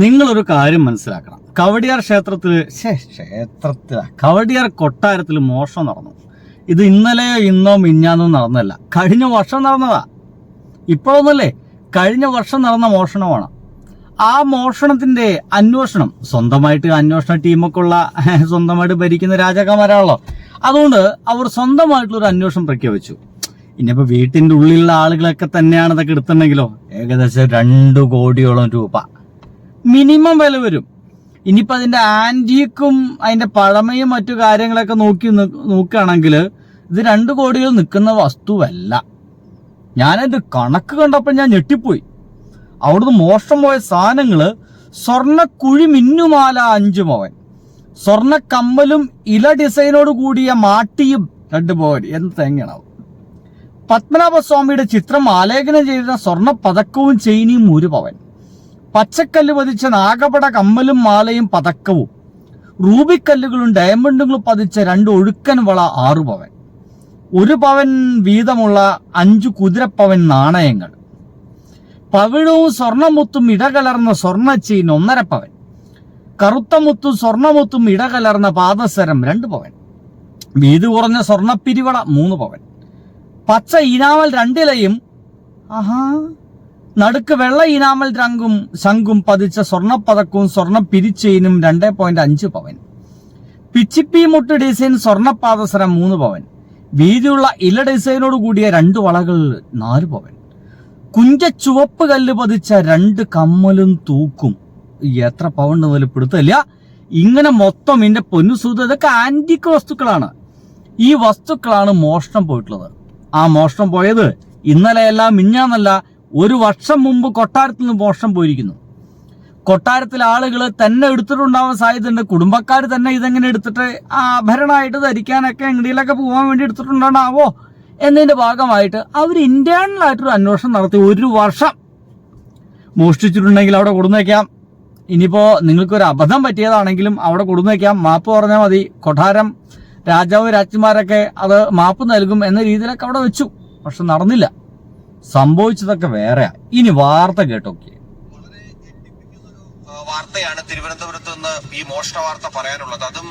നിങ്ങളൊരു കാര്യം മനസ്സിലാക്കണം. കവടിയാർ കവടിയാർ കൊട്ടാരത്തിൽ മോഷണം നടന്നു. ഇത് ഇന്നലെയോ ഇന്നോ മിഞ്ഞാന്നോ നടന്നല്ല, കഴിഞ്ഞ വർഷം നടന്നതാ. ഇപ്പോഴൊന്നല്ലേ, കഴിഞ്ഞ വർഷം നടന്ന മോഷണമാണ്. ആ മോഷണത്തിന്റെ അന്വേഷണം സ്വന്തമായിട്ട് അന്വേഷണ ടീമൊക്കെ ഉള്ള, സ്വന്തമായിട്ട് ഭരിക്കുന്ന രാജാക്കന്മാരാണല്ലോ. അതുകൊണ്ട് അവർ സ്വന്തമായിട്ടുള്ളൊരു അന്വേഷണം പ്രഖ്യാപിച്ചു. ഇനിയിപ്പോ വീട്ടിന്റെ ഉള്ളിലുള്ള ആളുകളൊക്കെ തന്നെയാണ് ഇതൊക്കെ എടുത്തിട്ടുണ്ടെങ്കിലോ ഏകദേശം 2 കോടിയോളം രൂപ മിനിമം വില വരും. ഇനിയിപ്പോൾ അതിന്റെ ആന്റിക്കും അതിന്റെ പഴമയും മറ്റു കാര്യങ്ങളൊക്കെ നോക്കുകയാണെങ്കിൽ ഇത് 2 കോടിയിൽ നിൽക്കുന്ന വസ്തുവല്ല. ഞാനതിന്റെ കണക്ക് കണ്ടപ്പോൾ ഞാൻ ഞെട്ടിപ്പോയി. അവിടുന്ന് മോഷണം പോയ സാധനങ്ങള് സ്വർണ്ണക്കുഴി മിന്നുമാല 5 പവൻ, സ്വർണ്ണ കമ്മലും ഇല ഡിസൈനോട് കൂടിയ മാട്ടിയും 2 പവൻ. എന്ത് തേങ്ങയാണാവും. പത്മനാഭസ്വാമിയുടെ ചിത്രം ആലേഖനം ചെയ്ത സ്വർണ്ണ പതക്കവും ചെയിനിയും 1 പവൻ, പച്ചക്കല്ല് പതിച്ച നാഗപട കമ്മലും മാലയും പതക്കവും, റൂബിക്കല്ലുകളും ഡയമണ്ടുകളും പതിച്ച 2 ഒഴുക്കൻ വള 6 പവൻ, 1 പവൻ വീതമുള്ള 5 കുതിരപ്പവൻ നാണയങ്ങൾ, പവിഴവും സ്വർണ്ണമുത്തും ഇടകലർന്ന സ്വർണ്ണ ചെയിൻ 1.5 പവൻ, കറുത്ത മുത്തും സ്വർണ്ണമുത്തും ഇടകലർന്ന പാദസരം 2 പവൻ, വീതി കുറഞ്ഞ സ്വർണ്ണപ്പിരിവള 3 പവൻ, പച്ച ഇനാമൽ 2 ഇലയും നടുക്ക് വെള്ള ഇനാമൽ ശംഖും പതിച്ച സ്വർണ്ണപ്പതക്കവും സ്വർണ്ണ പിരിച്ചെയിനും 2.5 പവൻ, പിച്ചിപ്പി മുട്ട് ഡിസൈൻ സ്വർണ്ണപാദസരം 3 പവൻ, വീതിയുള്ള ഇല ഡിസൈനോട് കൂടിയ 2 വളകൾ 4 പവൻ, കുഞ്ച ചുവപ്പ് കല്ല് പതിച്ച 2 കമ്മലും തൂക്കും. എത്ര പവൻ വലിപ്പെടുത്തില്ല. ഇങ്ങനെ മൊത്തം എന്റെ പൊന്നുസൂത് ഇതൊക്കെ ആന്റിക് വസ്തുക്കളാണ്. ഈ വസ്തുക്കളാണ് മോഷണം പോയിട്ടുള്ളത്. ആ മോഷണം പോയത് ഇന്നലെയല്ല മിഞ്ഞാന്നല്ല, 1 വർഷം മുമ്പ് കൊട്ടാരത്തിൽ നിന്ന് മോഷണം പോയിരിക്കുന്നു. കൊട്ടാരത്തിലെ ആളുകൾ തന്നെ എടുത്തിട്ടുണ്ടാവാൻ സാധ്യതയുണ്ട്. കുടുംബക്കാർ തന്നെ ഇതെങ്ങനെ എടുത്തിട്ട് ആഭരണമായിട്ട് ധരിക്കാനൊക്കെ എങ്ങടിയിലൊക്കെ പോകാൻ വേണ്ടി എടുത്തിട്ടുണ്ടാവോ എന്നതിന്റെ ഭാഗമായിട്ട് അവർ ഇന്റേണലായിട്ടൊരു അന്വേഷണം നടത്തി 1 വർഷം. മോഷ്ടിച്ചിട്ടുണ്ടെങ്കിൽ അവിടെ കൊടുന്നേക്കാം. ഇനിയിപ്പോ നിങ്ങൾക്കൊരു അബദ്ധം പറ്റിയതാണെങ്കിലും അവിടെ കൊടുന്നേക്കാം, മാപ്പ് പറഞ്ഞാൽ മതി. കൊട്ടാരം രാജാവ് രാജ്ഞിമാരൊക്കെ അത് മാപ്പ് നൽകും എന്ന രീതിയിലൊക്കെ അവിടെ വെച്ചു. പക്ഷെ നടന്നില്ല. സംഭവിച്ചതൊക്കെ വേറെയാ. ഇനി വാർത്ത കേട്ടോക്കെ. വാർത്തയാണ് തിരുവനന്തപുരത്ത് നിന്ന് ഈ മോഷണ വാർത്ത പറയാനുള്ളത്. അതും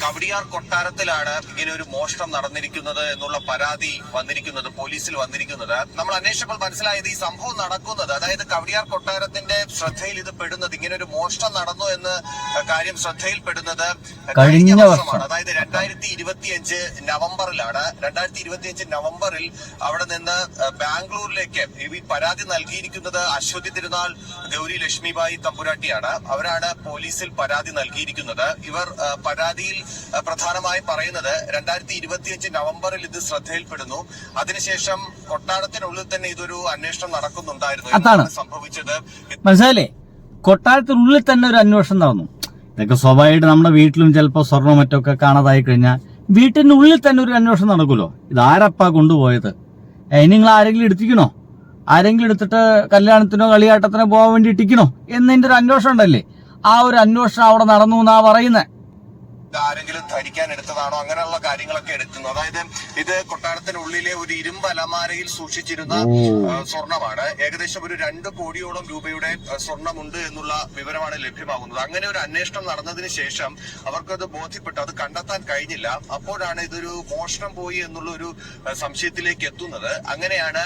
കവടിയാർ കൊട്ടാരത്തിലാണ് ഇങ്ങനെ ഒരു മോഷണം നടന്നിരിക്കുന്നത് എന്നുള്ള പരാതി വന്നിരിക്കുന്നത്, പോലീസിൽ വന്നിരിക്കുന്നത്. നമ്മൾ അന്വേഷിച്ചപ്പോൾ മനസ്സിലായത് ഈ സംഭവം നടക്കുന്നത്, അതായത് കവടിയാർ കൊട്ടാരത്തിന്റെ ശ്രദ്ധയിൽ ഇത് പെടുന്നത്, ഇങ്ങനെ ഒരു മോഷണം നടന്നു എന്ന് കാര്യം ശ്രദ്ധയിൽപ്പെടുന്നത് കഴിഞ്ഞ വർഷമാണ്. അതായത് 2025 നവംബറിലാണ്. 2025 നവംബറിൽ അവിടെ നിന്ന് ബാംഗ്ലൂരിലേക്ക് ഈ പരാതി നൽകിയിരിക്കുന്നത് അശ്വതി തിരുനാൾ ഗൗരി ലക്ഷ്മിബായി തമ്പുരാട്ടിയാണ്. അവരാണ് പോലീസിൽ പരാതി നൽകിയിരിക്കുന്നത്. ഇവർ പരാതിയിൽ പ്രധാനമായി പറയുന്നത് 2025 നവംബറിൽ ഇത് ശ്രദ്ധയിൽപ്പെടുന്നു. അതിനുശേഷം കൊട്ടാരത്തിനുള്ളിൽ തന്നെ ഇതൊരു അന്വേഷണം നടക്കുന്നുണ്ടായിരുന്നു. അതാണ് സംഭവിച്ചത്. മനസ്സിലായില്ലേ? കൊട്ടാരത്തിനുള്ളിൽ തന്നെ ഒരു അന്വേഷണം നടന്നു. ഇതൊക്കെ സ്വാഭാവികമായിട്ട് നമ്മുടെ വീട്ടിലും ചിലപ്പോൾ സ്വർണ്ണം മറ്റൊക്കെ കാണാതായി കഴിഞ്ഞാൽ വീട്ടിന്റെ ഉള്ളിൽ തന്നെ ഒരു അന്വേഷണം നടക്കുമല്ലോ. ഇതാരപ്പാ കൊണ്ടുപോയത്, നിങ്ങൾ ആരെങ്കിലും എടുത്തിക്കണോ, ആരെങ്കിലും എടുത്തിട്ട് കല്യാണത്തിനോ കളിയാട്ടത്തിനോ പോകാൻ വേണ്ടി ഇട്ടിക്കണോ എന്നതിന്റെ ഒരു അന്വേഷണം ഉണ്ടല്ലേ. ആ ഒരു അന്വേഷണം അവിടെ നടന്നു എന്നാ പറയുന്നത്. ആരെങ്കിലും ധരിക്കാൻ എടുത്തതാണോ, അങ്ങനെയുള്ള കാര്യങ്ങളൊക്കെ എടുക്കുന്നു. അതായത് ഇത് കൊട്ടാരത്തിനുള്ളിലെ ഒരു ഇരുമ്പ് അലമാരയിൽ സൂക്ഷിച്ചിരുന്ന സ്വർണമാണ്. ഏകദേശം ഒരു 2 കോടിയോളം രൂപയുടെ സ്വർണമുണ്ട് എന്നുള്ള വിവരമാണ് ലഭ്യമാകുന്നത്. അങ്ങനെ ഒരു അന്വേഷണം നടന്നതിന് ശേഷം അവർക്കത് ബോധ്യപ്പെട്ടു, അത് കണ്ടെത്താൻ കഴിഞ്ഞില്ല. അപ്പോഴാണ് ഇതൊരു മോഷണം പോയി എന്നുള്ള ഒരു സംശയത്തിലേക്ക് എത്തുന്നത്. അങ്ങനെയാണ്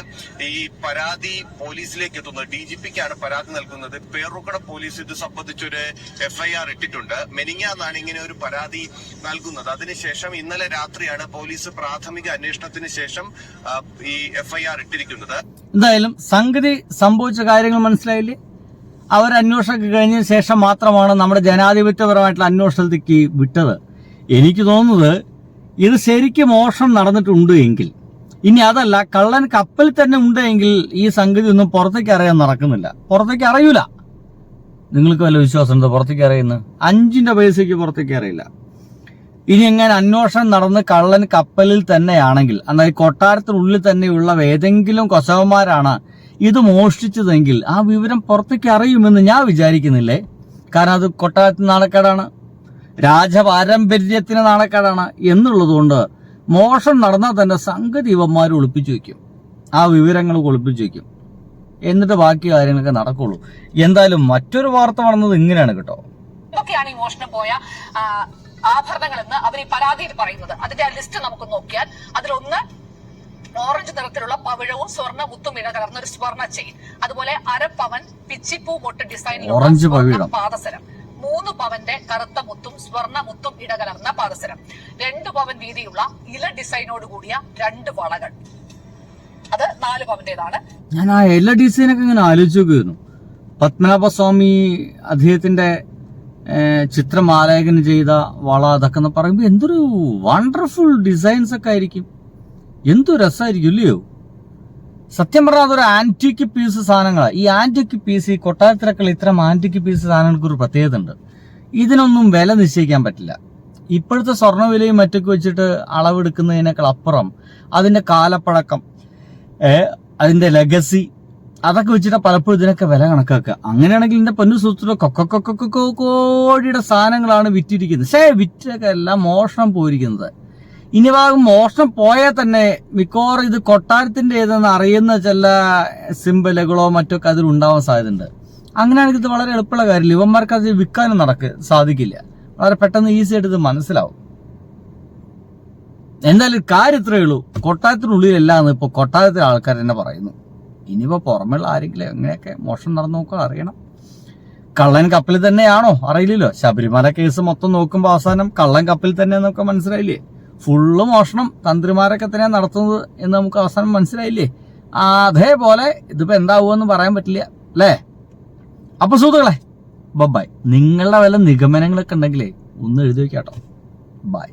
ഈ പരാതി പോലീസിലേക്ക് എത്തുന്നത്. DGPക്കാണ് പരാതി നൽകുന്നത്. പേറുക്കട പോലീസ് ഇത് സംബന്ധിച്ചൊരു FIR ഇട്ടിട്ടുണ്ട്. മെനിങ്ങാന്നാണ് ഇങ്ങനെ ഒരു പരാതി നൽകുന്നത്. അതിനുശേഷം ഇന്നലെ രാത്രിയാണ് പോലീസ് പ്രാഥമിക അന്വേഷണത്തിന് ശേഷം ഈ FIR ഇട്ടിരിക്കുന്നത്. എന്തായാലും സംഗതി സംഭവിച്ച കാര്യങ്ങൾ മനസ്സിലായില്ലേ. അവർ അന്വേഷണം കഴിഞ്ഞതിന് ശേഷം മാത്രമാണ് നമ്മുടെ ജനാധിപത്യപരമായിട്ടുള്ള അന്വേഷണത്തിലേക്ക് വിട്ടത്. എനിക്ക് തോന്നുന്നത് ഇത് ശരിക്കും മോഷണം നടന്നിട്ടുണ്ട് എങ്കിൽ, ഇനി അതല്ല കള്ളൻ കപ്പലിൽ തന്നെ ഉണ്ടെങ്കിൽ ഈ സംഗതി ഒന്നും പുറത്തേക്ക് അറിയാൻ നടക്കുന്നില്ല. പുറത്തേക്ക് അറിയൂല. നിങ്ങൾക്ക് വല്ല വിശ്വാസമുണ്ടോ പുറത്തേക്ക് അറിയുന്നത്? 5 പൈസയ്ക്ക് പുറത്തേക്ക് അറിയില്ല. ഇനി എങ്ങനെ അന്വേഷണം നടന്ന് കള്ളൻ കപ്പലിൽ തന്നെയാണെങ്കിൽ, അതായത് കൊട്ടാരത്തിനുള്ളിൽ തന്നെയുള്ള ഏതെങ്കിലും കൊസവന്മാരാണ് ഇത് മോഷ്ടിച്ചതെങ്കിൽ ആ വിവരം പുറത്തേക്ക് അറിയുമെന്ന് ഞാൻ വിചാരിക്കുന്നില്ലേ. കാരണം അത് കൊട്ടാരത്തിന് നാണക്കേടാണ്, രാജപാരമ്പര്യത്തിന് നാണക്കേടാണ് എന്നുള്ളതുകൊണ്ട് മോഷണം നടന്നാൽ തന്നെ സംഗതി ഇവന്മാർ ഒളിപ്പിച്ചു വയ്ക്കും, ആ വിവരങ്ങൾ ഒളിപ്പിച്ചു വയ്ക്കും. എന്നിട്ട് ബാക്കി കാര്യങ്ങളൊക്കെ നടക്കുള്ളൂ. എന്തായാലും മറ്റൊരു വാർത്ത വന്നത് ഇങ്ങനെയാണ് കേട്ടോ. എന്തൊക്കെയാണ് ഈ മോഷണം പോയ ആഭരണങ്ങൾ എന്ന് അവർ ഈ പരാതിയിൽ പറയുന്നത്? അതിന്റെ ലിസ്റ്റ് നമുക്ക് നോക്കിയാൽ അതിലൊന്ന് ഓറഞ്ച് നിറത്തിലുള്ള പവിഴവും സ്വർണ്ണ മുത്തും ഇടകലർന്ന ഒരു സ്വർണ്ണ ചെയിൻ, അതുപോലെ 1/2 പവൻ പിച്ചിപ്പൂ മൊട്ട് ഡിസൈനിലുള്ള പാദസരം, 3 പവന്റെ കറുത്ത മുത്തും സ്വർണ്ണ മുത്തും ഇടകലർന്ന പാദസരം, 2 പവൻ വീതിയുള്ള ഇല ഡിസൈനോട് കൂടിയ 2 വളകൾ, അത് 4 പവന്റേതാണ്. ഞാൻ ആ എല്ലാ ഡിസൈനൊക്കെ ഇങ്ങനെ ആലോചിച്ച് നോക്കുന്നു. പത്മനാഭസ്വാമി അദ്ദേഹത്തിന്റെ ചിത്രം ആലേഖനം ചെയ്ത വള അതൊക്കെ എന്ന് പറയുമ്പോൾ എന്തൊരു വണ്ടർഫുൾ ഡിസൈൻസ് ഒക്കെ ആയിരിക്കും, എന്തു രസമായിരിക്കും ഇല്ലയോ? സത്യം പറഞ്ഞാൽ അതൊരു ആന്റിക് പീസ് സാധനങ്ങളാണ്. ഈ ആന്റിക് പീസ്, ഈ കൊട്ടാരത്തിലൊക്കെ ഇത്തരം ആന്റിക് പീസ് സാധനങ്ങൾക്ക് ഒരു പ്രത്യേകത ഉണ്ട്. ഇതിനൊന്നും വില നിശ്ചയിക്കാൻ പറ്റില്ല. ഇപ്പോഴത്തെ സ്വർണ്ണ വിലയും മറ്റൊക്കെ വെച്ചിട്ട് അളവെടുക്കുന്നതിനേക്കാൾ അപ്പുറം അതിന്റെ കാലപ്പഴക്കം, അതിന്റെ ലെഗസി, അതൊക്കെ വെച്ചിട്ട് പലപ്പോഴും ഇതിനൊക്കെ വില കണക്കാക്കുക. അങ്ങനെയാണെങ്കിൽ ഇതിന്റെ പൊന്നു സുഹൃത്തുക്കളെ കോടിയുടെ സാധനങ്ങളാണ് വിറ്റിരിക്കുന്നത്. പക്ഷേ വിറ്റൊക്കെ എല്ലാം മോഷണം പോയിരിക്കുന്നത്. ഇനി ഭാഗം മോഷണം പോയാൽ തന്നെ മിക്കവാറും ഇത് കൊട്ടാരത്തിന്റെ ഏതെന്ന് അറിയുന്ന ചില സിംബലുകളോ മറ്റൊക്കെ അതിലുണ്ടാവാൻ സാധ്യതയുണ്ട്. അങ്ങനെയാണെങ്കിൽ ഇത് വളരെ എളുപ്പമുള്ള കാര്യമില്ല. ഇവന്മാർക്ക് അത് വിൽക്കാനും സാധിക്കില്ല. വളരെ പെട്ടെന്ന് ഈസി ആയിട്ട് ഇത് മനസ്സിലാവും. എന്തായാലും കാര്യം ഇത്രയേ ഉള്ളൂ. കൊട്ടാരത്തിനുള്ളിലല്ലാന്ന് ഇപ്പൊ കൊട്ടാരത്തിലെ ആൾക്കാർ തന്നെ പറയുന്നു. ഇനിയിപ്പോ പുറമെയുള്ള ആരെങ്കിലും എങ്ങനെയൊക്കെ മോഷണം നടന്നു നോക്കാൻ അറിയണം. കള്ളൻ കപ്പലിൽ തന്നെയാണോ അറിയില്ലല്ലോ. ശബരിമല കേസ് മൊത്തം നോക്കുമ്പോൾ അവസാനം കള്ളൻ കപ്പലിൽ തന്നെയെന്നൊക്കെ മനസ്സിലായില്ലേ. ഫുള്ള് മോഷണം തന്ത്രിമാരൊക്കെ തന്നെയാണ് നടത്തുന്നത് എന്ന് നമുക്ക് അവസാനം മനസ്സിലായില്ലേ. അതേപോലെ ഇതിപ്പോ എന്താവുമെന്ന് പറയാൻ പറ്റില്ല അല്ലേ. അപ്പൊ സുഹൃത്തുക്കളെ ബൈ. നിങ്ങളുടെ വല്ല നിഗമനങ്ങളൊക്കെ ഉണ്ടെങ്കിലേ ഒന്ന് എഴുതി വെക്കാട്ടോ. ബൈ.